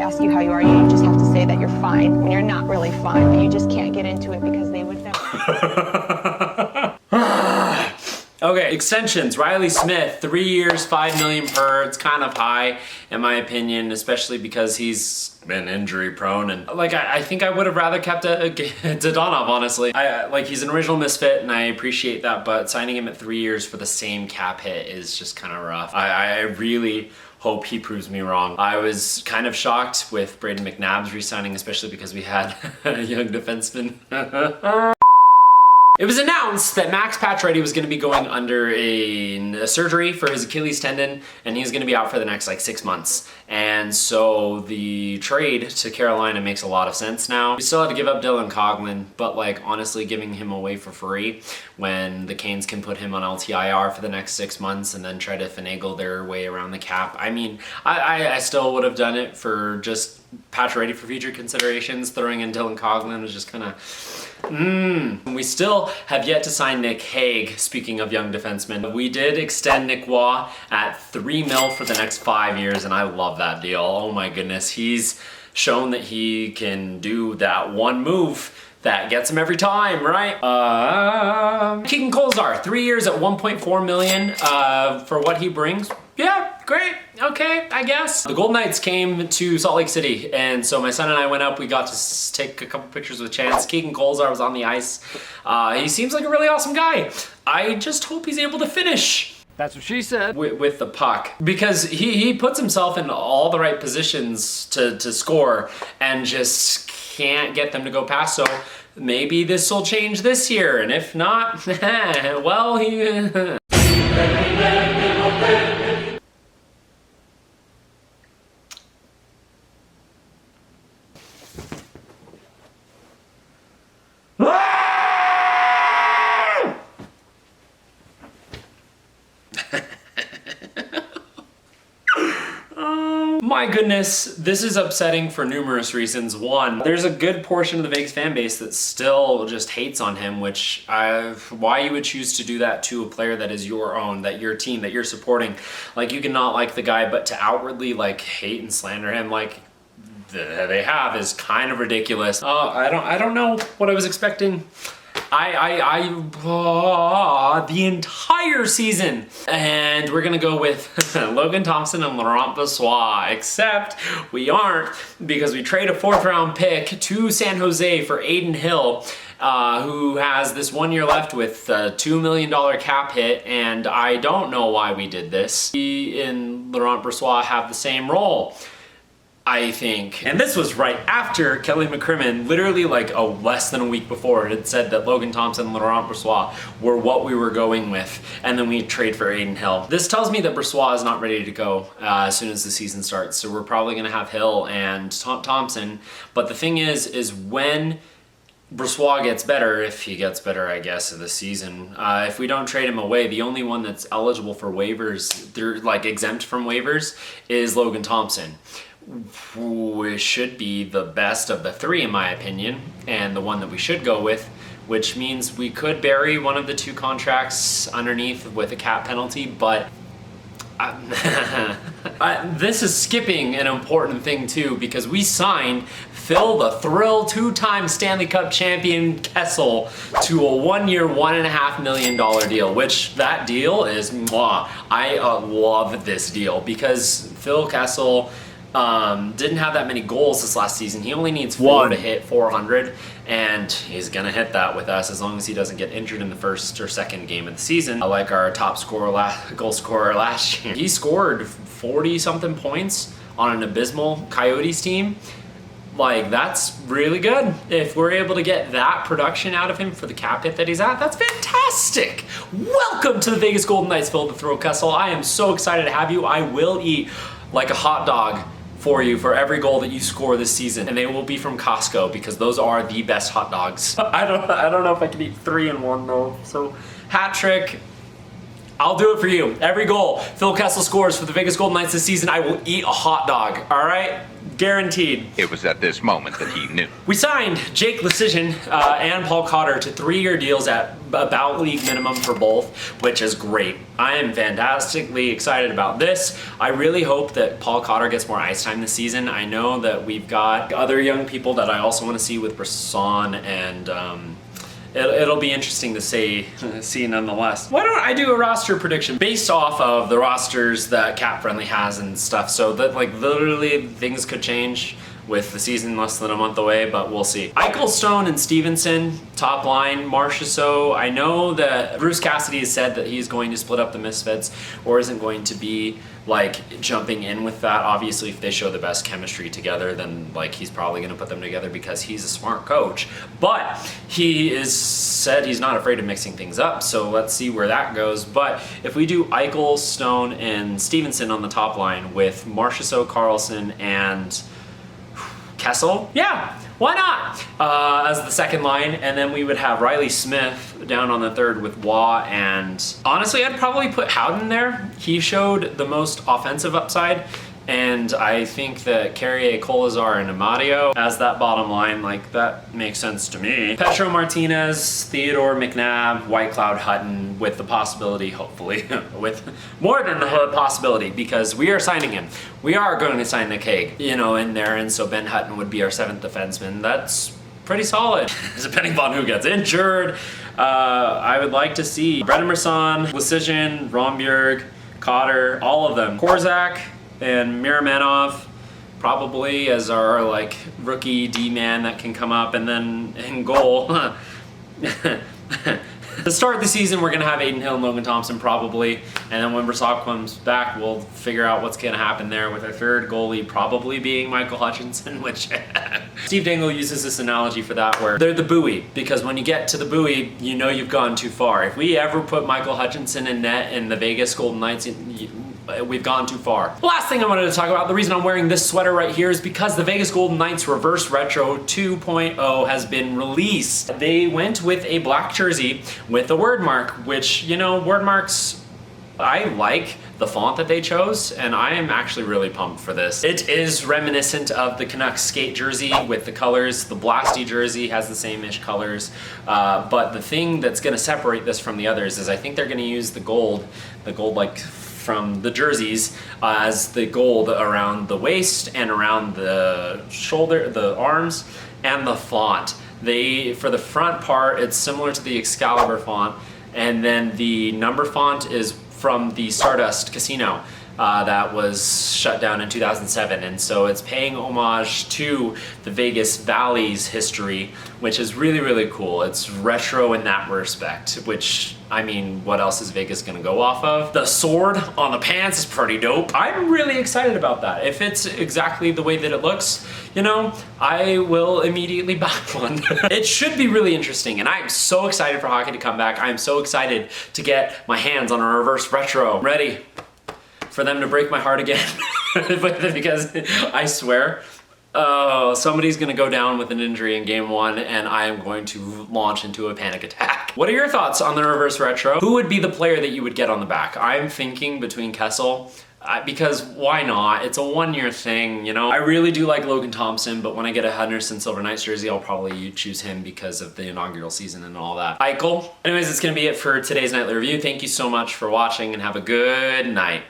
ask you how you are, you just have to say that you're fine when you're not really fine, but you just can't get into it because they would never. Okay, extensions. Reilly Smith, 3 years, $5 million per. It's kind of high, in my opinion, especially because he's been injury prone. And like, I think I would have rather kept Dadonov, honestly. Like, he's an original misfit, and I appreciate that, but signing him at 3 years for the same cap hit is just kind of rough. I really hope he proves me wrong. I was kind of shocked with Braden McNabb's re-signing, especially because we had a young defenseman. It was announced that Max Pacioretty was going to be going under a surgery for his Achilles tendon, and he's going to be out for the next like 6 months. And so the trade to Carolina makes a lot of sense now. We still had to give up Dylan Coughlin, but like honestly giving him away for free when the Canes can put him on LTIR for the next 6 months and then try to finagle their way around the cap. I mean, I still would have done it for just Pacioretty for future considerations. Throwing in Dylan Coughlin was just kind of We still have yet to sign Nic Hague, speaking of young defensemen. We did extend Nic Roy at $3 million for the next 5 years, and I love that deal. Oh my goodness, he's shown that he can do that one move that gets him every time, right? Keegan Kolesar, 3 years at $1.4 million for what he brings. Yeah, great, okay, I guess. The Golden Knights came to Salt Lake City, and so my son and I went up. We got to take a couple pictures with Chance. Keegan Kolesar was on the ice. He seems like a really awesome guy. I just hope he's able to finish. That's what she said. With the puck. Because he puts himself in all the right positions to score and just can't get them to go past. So maybe this will change this year, and if not, well, he... My goodness, this is upsetting for numerous reasons. One, there's a good portion of the Vegas fan base that still just hates on him, which why you would choose to do that to a player that is your own, that your team, that you're supporting. Like, you cannot like the guy, but to outwardly like hate and slander him like they have is kind of ridiculous. I don't know what I was expecting. The entire season. And we're gonna go with Logan Thompson and Laurent Brossoit, except we aren't, because we trade a 4th round pick to San Jose for Adin Hill, who has this 1 year left with a $2 million cap hit, and I don't know why we did this. He and Laurent Brossoit have the same role, I think. And this was right after Kelly McCrimmon, literally like less than a week before, had said that Logan Thompson and Laurent Brossoit were what we were going with, and then we trade for Adin Hill. This tells me that Brossoit is not ready to go as soon as the season starts, so we're probably gonna have Hill and Thompson. But the thing is when Brossoit gets better, if he gets better, I guess, this season, if we don't trade him away, the only one that's eligible for waivers, they're like exempt from waivers, is Logan Thompson. Who should be the best of the three, in my opinion, and the one that we should go with, which means we could bury one of the 2 contracts underneath with a cap penalty, but this is skipping an important thing too, because we signed Phil the Thrill 2-time Stanley Cup champion Kessel to a 1 year, $1.5 million deal, which that deal is mwah. I love this deal because Phil Kessel didn't have that many goals this last season. He only needs 4 to hit 400, and he's gonna hit that with us as long as he doesn't get injured in the first or second game of the season. Like our top goal scorer last year. He scored 40-something points on an abysmal Coyotes team. Like, that's really good. If we're able to get that production out of him for the cap hit that he's at, that's fantastic. Welcome to the Vegas Golden Knights, Phil the Thrill Kessel. I am so excited to have you. I will eat like a hot dog for you for every goal that you score this season, and they will be from Costco because those are the best hot dogs. I don't know if I can eat 3 in one though. So hat trick, I'll do it for you. Every goal Phil Kessel scores for the Vegas Golden Knights this season, I will eat a hot dog, all right? Guaranteed. It was at this moment that he knew. We signed Jake Leschyshyn and Paul Cotter to 3-year deals at about league minimum for both, which is great. I am fantastically excited about this. I really hope that Paul Cotter gets more ice time this season. I know that we've got other young people that I also want to see with Brisson, and it'll be interesting to see nonetheless. Why don't I do a roster prediction based off of the rosters that Cap Friendly has and stuff, so that like literally things could change with the season less than a month away, but we'll see. Eichel, Stone, and Stevenson, top line. Marchessault, I know that Bruce Cassidy has said that he's going to split up the Misfits or isn't going to be like jumping in with that. Obviously, if they show the best chemistry together, then like he's probably going to put them together because he's a smart coach. But he is said he's not afraid of mixing things up, so let's see where that goes. But if we do Eichel, Stone, and Stevenson on the top line with Marchessault, Carlson, and Kessel, yeah, why not? As the second line, and then we would have Reilly Smith down on the third with Waugh, and honestly, I'd probably put Howden there. He showed the most offensive upside, and I think that Carrier, Kolesar, and Amadio as that bottom line, like that makes sense to me. Petro Martinez, Theodore McNabb, Whitecloud Hutton, with the possibility, hopefully, with more than the possibility, because we are signing him. We are going to sign Nic Hague, in there, and so Ben Hutton would be our 7th defenseman. That's pretty solid, depending upon who gets injured. I would like to see Brendan Brisson, Leschyshyn, Rombjerg, Cotter, all of them. Korczak and Miramanov probably as our like rookie D-man that can come up, and then in goal. To start the season, we're going to have Adin Hill and Logan Thompson probably, and then when Brassard comes back, we'll figure out what's going to happen there, with our third goalie probably being Michael Hutchinson, which Steve Dangle uses this analogy for that, where they're the buoy, because when you get to the buoy, you know you've gone too far. If we ever put Michael Hutchinson in net in the Vegas Golden Knights, we've gone too far. The last thing I wanted to talk about, the reason I'm wearing this sweater right here, is because the Vegas Golden Knights Reverse Retro 2.0 has been released. They went with a black jersey with a word mark, which, word marks, I like the font that they chose, and I am actually really pumped for this. It is reminiscent of the Canucks skate jersey with the colors. The Blasty jersey has the same-ish colors, but the thing that's gonna separate this from the others is I think they're gonna use the gold like from the jerseys as the gold around the waist and around the shoulder, the arms, and the font. For the front part, it's similar to the Excalibur font, and then the number font is from the Stardust Casino that was shut down in 2007, and so it's paying homage to the Vegas Valley's history, which is really, really cool. It's retro in that respect, which, I mean, what else is Vegas gonna go off of? The sword on the pants is pretty dope. I'm really excited about that. If it's exactly the way that it looks, I will immediately buy one. It should be really interesting, and I'm so excited for hockey to come back. I'm so excited to get my hands on a reverse retro. I'm ready for them to break my heart again. Because I swear, somebody's gonna go down with an injury in game 1, and I am going to launch into a panic attack. What are your thoughts on the reverse retro? Who would be the player that you would get on the back? I'm thinking between Kessel, because why not? It's a 1-year thing, I really do like Logan Thompson, but when I get a Henderson Silver Knights jersey, I'll probably choose him because of the inaugural season and all that. Eichel. Anyways, it's gonna be it for today's nightly review. Thank you so much for watching, and have a good night.